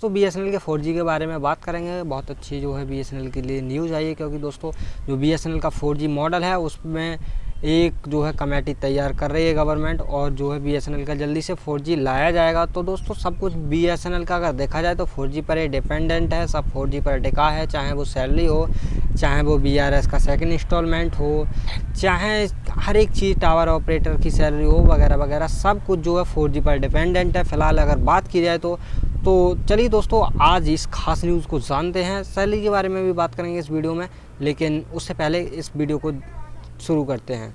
दोस्तों BSNL के 4G के बारे में बात करेंगे। बहुत अच्छी जो है BSNL के लिए न्यूज़ आई है, क्योंकि दोस्तों जो BSNL का 4G मॉडल है उसमें एक जो है कमेटी तैयार कर रही है गवर्नमेंट, और जो है BSNL का जल्दी से 4G लाया जाएगा। तो दोस्तों सब कुछ BSNL का अगर देखा जाए तो 4G पर ही डिपेंडेंट है, सब 4G पर टिका है, चाहे वो सैलरी हो, चाहे वो BRS का सेकंड इंस्टॉलमेंट हो, चाहे हर एक चीज़ टावर ऑपरेटर की सैलरी हो वगैरह वगैरह, सब कुछ जो है 4G पर डिपेंडेंट है। फ़िलहाल अगर बात की जाए तो चलिए दोस्तों आज इस खास न्यूज़ को जानते हैं। सैलरी के बारे में भी बात करेंगे इस वीडियो में, लेकिन उससे पहले इस वीडियो को शुरू करते हैं।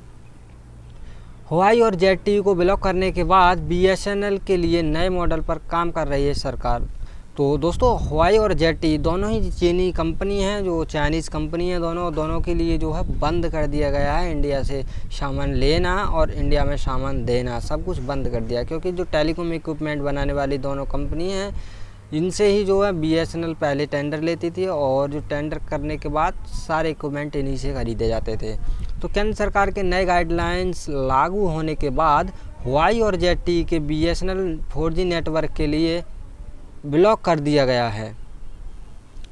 हुआई और ZTE को ब्लॉक करने के बाद BSNL के लिए नए मॉडल पर काम कर रही है सरकार। तो दोस्तों हुआई और ZTE दोनों ही चीनी कंपनी हैं, जो चाइनीज़ कंपनी है, दोनों के लिए जो है बंद कर दिया गया है इंडिया से सामान लेना और इंडिया में सामान देना, सब कुछ बंद कर दिया। क्योंकि जो टेलीकॉम इक्विपमेंट बनाने वाली दोनों कंपनी हैं, इनसे ही जो है BSNL पहले टेंडर लेती थी, और जो टेंडर करने के बाद सारे इक्विपमेंट इन्हीं से खरीदे जाते थे। तो केंद्र सरकार के नए गाइडलाइंस लागू होने के बाद हुआई और ZTE के BSNL 4G नेटवर्क के लिए ब्लॉक कर दिया गया है।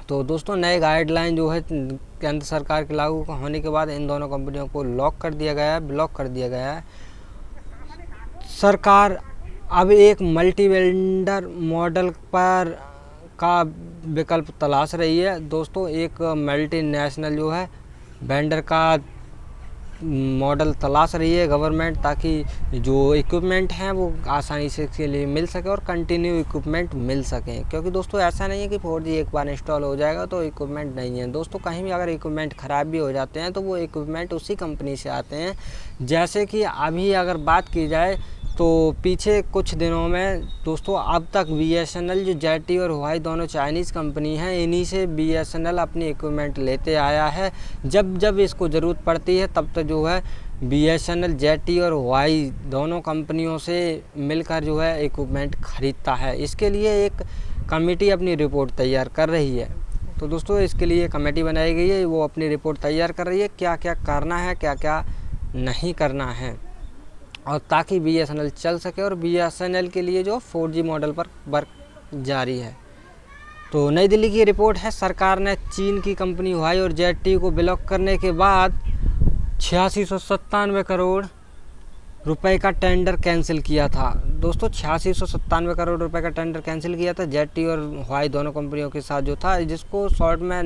तो दोस्तों नए गाइडलाइन जो है केंद्र सरकार के लागू होने के बाद इन दोनों कंपनियों को ब्लॉक कर दिया गया है। सरकार अब एक मल्टी वेंडर मॉडल पर का विकल्प तलाश रही है। दोस्तों एक मल्टीनेशनल जो है वेंडर का मॉडल तलाश रही है गवर्नमेंट, ताकि जो इक्विपमेंट हैं वो आसानी से इसके लिए मिल सके और कंटिन्यू इक्विपमेंट मिल सकें। क्योंकि दोस्तों ऐसा नहीं है कि 4G एक बार इंस्टॉल हो जाएगा तो इक्विपमेंट नहीं है। दोस्तों कहीं भी अगर इक्विपमेंट ख़राब भी हो जाते हैं तो वो इक्विपमेंट उसी कंपनी से आते हैं। जैसे कि अभी अगर बात की जाए तो पीछे कुछ दिनों में दोस्तों अब तक BSNL जो ZTE और हुआई दोनों चाइनीज़ कंपनी हैं, इन्हीं से BSNL अपनी इक्विपमेंट लेते आया है। जब जब इसको ज़रूरत पड़ती है तब तक जो है BSNL ZTE और हुआई दोनों कंपनियों से मिलकर जो है इक्विपमेंट ख़रीदता है। इसके लिए एक कमेटी अपनी रिपोर्ट तैयार कर रही है। तो दोस्तों इसके लिए कमेटी बनाई गई है, वो अपनी रिपोर्ट तैयार कर रही है, क्या क्या करना है क्या क्या नहीं करना है, और ताकि BSNL चल सके और BSNL के लिए जो 4G मॉडल पर वर्क जारी है। तो नई दिल्ली की रिपोर्ट है, सरकार ने चीन की कंपनी हुआई और ZTE को ब्लॉक करने के बाद 8697 करोड़ रुपए का टेंडर कैंसिल किया था। दोस्तों 8697 करोड़ रुपए का टेंडर कैंसिल किया था ZTE और हुआई दोनों कंपनियों के साथ जो था, जिसको शॉर्ट में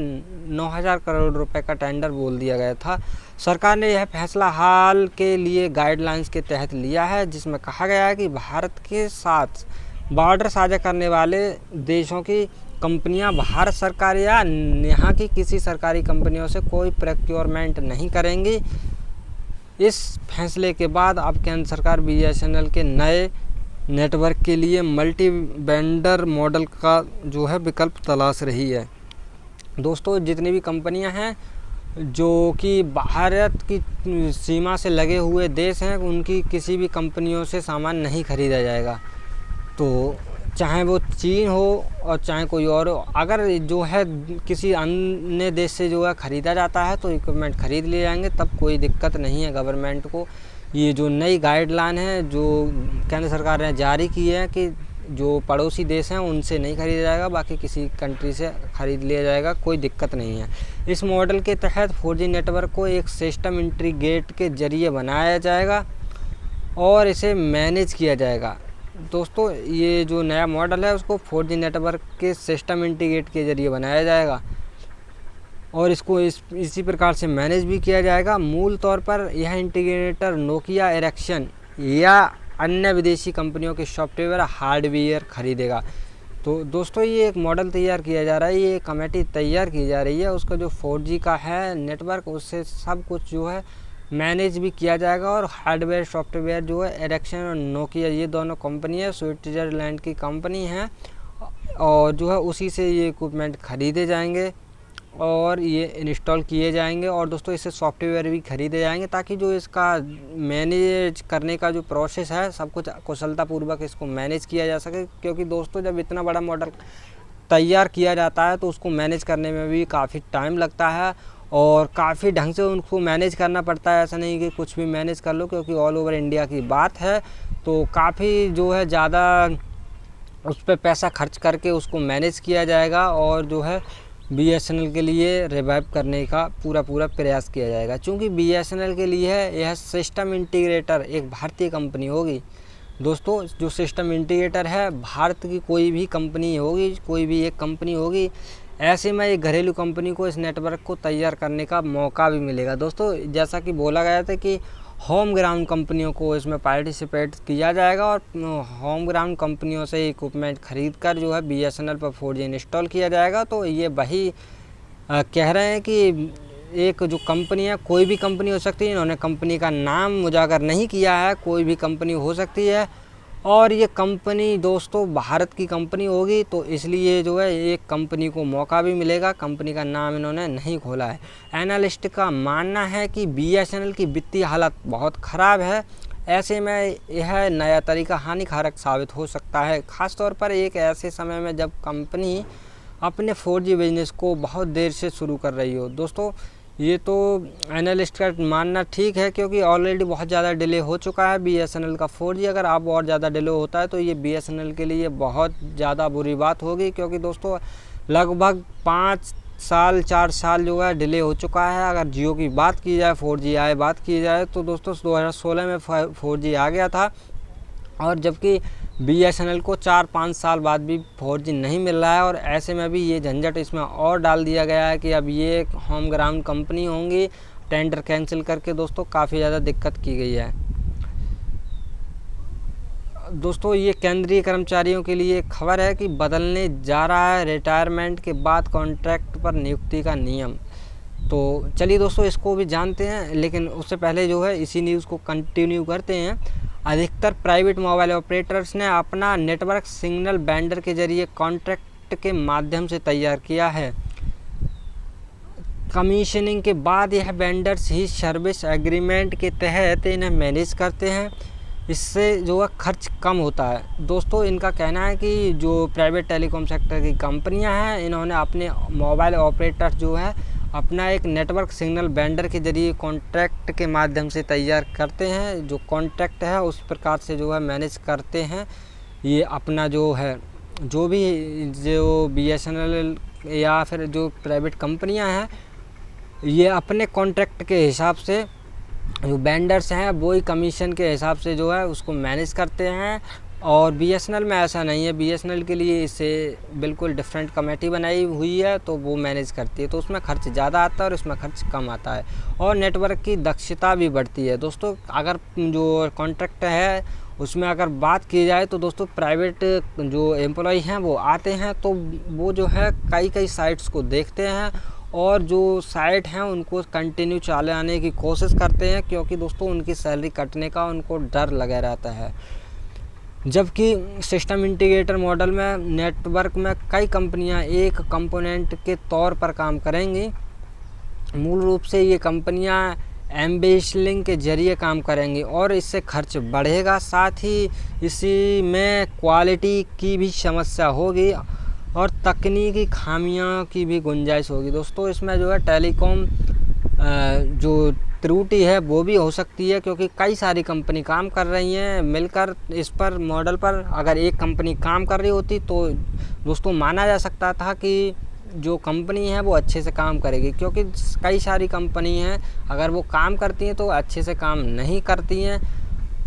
9000 करोड़ रुपए का टेंडर बोल दिया गया था। सरकार ने यह फैसला हाल के लिए गाइडलाइंस के तहत लिया है, जिसमें कहा गया है कि भारत के साथ बॉर्डर साझा करने वाले देशों की कंपनियां भारत सरकार या यहाँ की किसी सरकारी कंपनियों से कोई प्रोक्योरमेंट नहीं करेंगी। इस फैसले के बाद अब केंद्र सरकार BSNL के नए नेटवर्क के लिए मल्टी वेंडर मॉडल का जो है विकल्प तलाश रही है। दोस्तों जितनी भी कंपनियां हैं जो कि भारत की सीमा से लगे हुए देश हैं, उनकी किसी भी कंपनियों से सामान नहीं खरीदा जाएगा। तो चाहे वो चीन हो और चाहे कोई और हो, अगर जो है किसी अन्य देश से जो है ख़रीदा जाता है तो इक्विपमेंट ख़रीद लिए जाएंगे, तब कोई दिक्कत नहीं है गवर्नमेंट को। ये जो नई गाइडलाइन है जो केंद्र सरकार ने जारी की है कि जो पड़ोसी देश हैं उनसे नहीं खरीदा जाएगा, बाकी किसी कंट्री से ख़रीद लिया जाएगा, कोई दिक्कत नहीं है। इस मॉडल के तहत 4G नेटवर्क को एक सिस्टम इंटीग्रेट के ज़रिए बनाया जाएगा और इसे मैनेज किया जाएगा। दोस्तों ये जो नया मॉडल है उसको 4G नेटवर्क के सिस्टम इंटीग्रेट के ज़रिए बनाया जाएगा और इसको इसी प्रकार से मैनेज भी किया जाएगा। मूल तौर पर यह इंटीग्रेटर नोकिया, एरिक्सन या अन्य विदेशी कंपनियों के सॉफ्टवेयर हार्डवेयर खरीदेगा। तो दोस्तों ये एक मॉडल तैयार किया जा रहा है, ये कमेटी तैयार की जा रही है, उसका जो 4G का है नेटवर्क उससे सब कुछ जो है मैनेज भी किया जाएगा। और हार्डवेयर सॉफ्टवेयर जो है एरिक्सन और नोकिया ये दोनों कंपनी है, स्विट्ज़रलैंड की कंपनी है, और जो है उसी से ये इक्विपमेंट ख़रीदे जाएंगे और ये इंस्टॉल किए जाएंगे। और दोस्तों इससे सॉफ्टवेयर भी ख़रीदे जाएंगे ताकि जो इसका मैनेज करने का जो प्रोसेस है सब कुछ कुशलतापूर्वक इसको मैनेज किया जा सके। क्योंकि दोस्तों जब इतना बड़ा मॉडल तैयार किया जाता है तो उसको मैनेज करने में भी काफ़ी टाइम लगता है और काफ़ी ढंग से उनको मैनेज करना पड़ता है। ऐसा नहीं कि कुछ भी मैनेज कर लो, क्योंकि ऑल ओवर इंडिया की बात है तो काफ़ी जो है ज़्यादा उस पर पैसा खर्च करके उसको मैनेज किया जाएगा और जो है BSNL के लिए रिवाइव करने का पूरा प्रयास किया जाएगा। चूँकि BSNL के लिए यह सिस्टम इंटीग्रेटर एक भारतीय कंपनी होगी। दोस्तों जो सिस्टम इंटीग्रेटर है भारत की कोई भी कंपनी होगी, कोई भी एक कंपनी होगी, ऐसे में एक घरेलू कंपनी को इस नेटवर्क को तैयार करने का मौका भी मिलेगा। दोस्तों जैसा कि बोला गया था कि होम ग्राउंड कंपनियों को इसमें पार्टिसिपेट किया जाएगा और होम ग्राउंड कंपनियों से इक्विपमेंट खरीद कर जो है BSNL पर 4G इंस्टॉल किया जाएगा। तो ये वही कह रहे हैं कि एक जो कंपनी है कोई भी कंपनी हो सकती है, इन्होंने कंपनी का नाम उजागर नहीं किया है, कोई भी कंपनी हो सकती है और ये कंपनी दोस्तों भारत की कंपनी होगी, तो इसलिए जो है एक कंपनी को मौका भी मिलेगा। कंपनी का नाम इन्होंने नहीं खोला है। एनालिस्ट का मानना है कि BSNL की वित्तीय हालत बहुत ख़राब है, ऐसे में यह नया तरीका हानिकारक साबित हो सकता है, ख़ासतौर पर एक ऐसे समय में जब कंपनी अपने 4G बिजनेस को बहुत देर से शुरू कर रही हो। दोस्तों ये तो एनालिस्ट का मानना ठीक है, क्योंकि ऑलरेडी बहुत ज़्यादा डिले हो चुका है BSNL का 4G। अगर अब और ज़्यादा डिले होता है तो ये BSNL के लिए बहुत ज़्यादा बुरी बात होगी, क्योंकि दोस्तों लगभग 5 साल 4 साल जो है डिले हो चुका है। अगर जियो की बात की जाए, 4G आए बात की जाए तो दोस्तों 2016 में 4G आ गया था और जबकि BSNL को 4-5 साल बाद भी 4G नहीं मिल रहा है और ऐसे में भी ये झंझट इसमें और डाल दिया गया है कि अब ये होम ग्राउंड कंपनी होंगी। टेंडर कैंसिल करके दोस्तों काफ़ी ज़्यादा दिक्कत की गई है। दोस्तों ये केंद्रीय कर्मचारियों के लिए खबर है कि बदलने जा रहा है रिटायरमेंट के बाद कॉन्ट्रैक्ट पर नियुक्ति का नियम। तो चलिए दोस्तों इसको भी जानते हैं, लेकिन उससे पहले जो है इसी न्यूज़ को कंटिन्यू करते हैं। अधिकतर प्राइवेट मोबाइल ऑपरेटर्स ने अपना नेटवर्क सिग्नल बैंडर के जरिए कॉन्ट्रैक्ट के माध्यम से तैयार किया है। कमीशनिंग के बाद यह वेंडर्स ही सर्विस एग्रीमेंट के तहत इन्हें मैनेज करते हैं, इससे जो है खर्च कम होता है। दोस्तों इनका कहना है कि जो प्राइवेट टेलीकॉम सेक्टर की कंपनियां हैं, इन्होंने अपने मोबाइल ऑपरेटर्स जो है अपना एक नेटवर्क सिग्नल वेंडर के जरिए कॉन्ट्रैक्ट के माध्यम से तैयार करते हैं। जो कॉन्ट्रैक्ट है उस प्रकार से जो है मैनेज करते हैं। ये अपना जो है जो भी जो BSNL या फिर जो प्राइवेट कंपनियां हैं, ये अपने कॉन्ट्रैक्ट के हिसाब से जो वेंडर्स हैं वो ही कमीशन के हिसाब से जो है उसको मैनेज करते हैं। और BSNL में ऐसा नहीं है। BSNL के लिए इसे बिल्कुल डिफरेंट कमेटी बनाई हुई है, तो वो मैनेज करती है, तो उसमें खर्च ज़्यादा आता है और इसमें खर्च कम आता है और नेटवर्क की दक्षता भी बढ़ती है। दोस्तों अगर जो कॉन्ट्रैक्ट है उसमें अगर बात की जाए तो दोस्तों प्राइवेट जो एम्प्लॉय हैं वो आते हैं तो वो जो है कई साइट्स को देखते हैं और जो साइट हैं उनको कंटिन्यू चलाने की कोशिश करते हैं, क्योंकि दोस्तों उनकी सैलरी कटने का उनको डर लगा रहता है। जबकि सिस्टम इंटीग्रेटर मॉडल में नेटवर्क में कई कंपनियां एक कंपोनेंट के तौर पर काम करेंगी। मूल रूप से ये कंपनियां एम्बेसलिंग के जरिए काम करेंगी और इससे खर्च बढ़ेगा, साथ ही इसी में क्वालिटी की भी समस्या होगी और तकनीकी खामियों की भी गुंजाइश होगी। दोस्तों इसमें जो है टेलीकॉम जो त्रुटि है वो भी हो सकती है, क्योंकि कई सारी कंपनी काम कर रही हैं मिलकर इस पर मॉडल पर। अगर एक कंपनी काम कर रही होती तो दोस्तों माना जा सकता था कि जो कंपनी है वो अच्छे से काम करेगी, क्योंकि कई सारी कंपनी हैं अगर वो काम करती हैं तो अच्छे से काम नहीं करती हैं।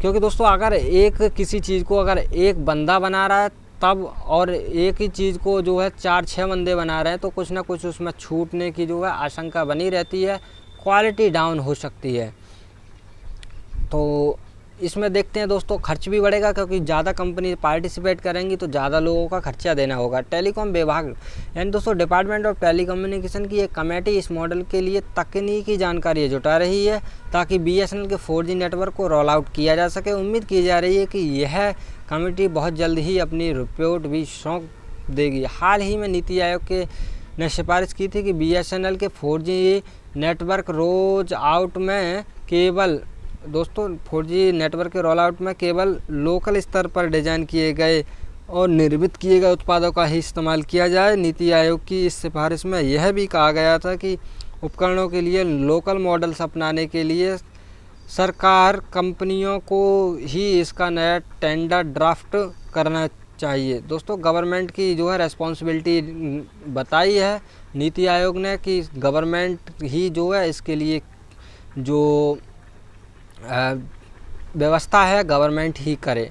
क्योंकि दोस्तों अगर एक किसी चीज़ को अगर एक बंदा बना रहा है तब और एक ही चीज़ को जो है 4-6 बंदे बना रहे हैं तो कुछ ना कुछ उसमें छूटने की जो है आशंका बनी रहती है, क्वालिटी डाउन हो सकती है। तो इसमें देखते हैं दोस्तों खर्च भी बढ़ेगा, क्योंकि ज़्यादा कंपनी पार्टिसिपेट करेंगी तो ज़्यादा लोगों का खर्चा देना होगा। टेलीकॉम विभाग यानी दोस्तों डिपार्टमेंट ऑफ टेलीकम्युनिकेशन की एक कमेटी इस मॉडल के लिए तकनीकी जानकारी जुटा रही है ताकि BSNL के 4G नेटवर्क को रोल आउट किया जा सके। उम्मीद की जा रही है कि यह कमेटी बहुत जल्द ही अपनी रिपोर्ट भी सौंप देगी। हाल ही में नीति आयोग ने सिफारिश की थी कि BSNL के 4G नेटवर्क रोज आउट में केवल दोस्तों 4G नेटवर्क के रोल आउट में केवल लोकल स्तर पर डिज़ाइन किए गए और निर्मित किए गए उत्पादों का ही इस्तेमाल किया जाए। नीति आयोग की इस सिफारिश में यह भी कहा गया था कि उपकरणों के लिए लोकल मॉडल्स अपनाने के लिए सरकार कंपनियों को ही इसका नया टेंडर ड्राफ्ट करना चाहिए। दोस्तों गवर्नमेंट की जो है रेस्पॉन्सिबिलिटी बताई है नीति आयोग ने कि गवर्नमेंट ही जो है इसके लिए जो व्यवस्था है गवर्नमेंट ही करे।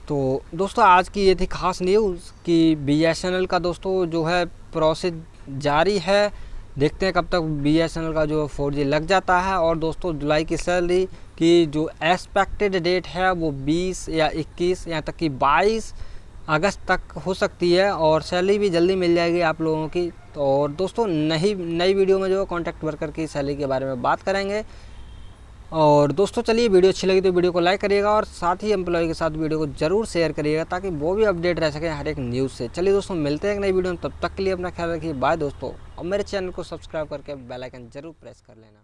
तो दोस्तों आज की ये थी खास न्यूज़ कि BSNL का दोस्तों जो है प्रोसेस जारी है। देखते हैं कब तक BSNL का जो 4G लग जाता है। और दोस्तों जुलाई की सैलरी की जो एक्सपेक्टेड डेट है वो 20 या 21 यहाँ तक कि 22 अगस्त तक हो सकती है और सैलरी भी जल्दी मिल जाएगी आप लोगों की। तो और दोस्तों नई वीडियो में जो है कॉन्ट्रैक्ट वर्कर की सैलरी के बारे में बात करेंगे। और दोस्तों चलिए वीडियो अच्छी लगी तो वीडियो को लाइक करिएगा और साथ ही एम्प्लॉय के साथ वीडियो को जरूर शेयर करिएगा ताकि वो भी अपडेट रह सके हर एक न्यूज़ से। चलिए दोस्तों मिलते हैं एक नई वीडियो में, तब तक के लिए अपना ख्याल रखिए। बाय दोस्तों, और मेरे चैनल को सब्सक्राइब करके बेल आइकन जरूर प्रेस कर लेना।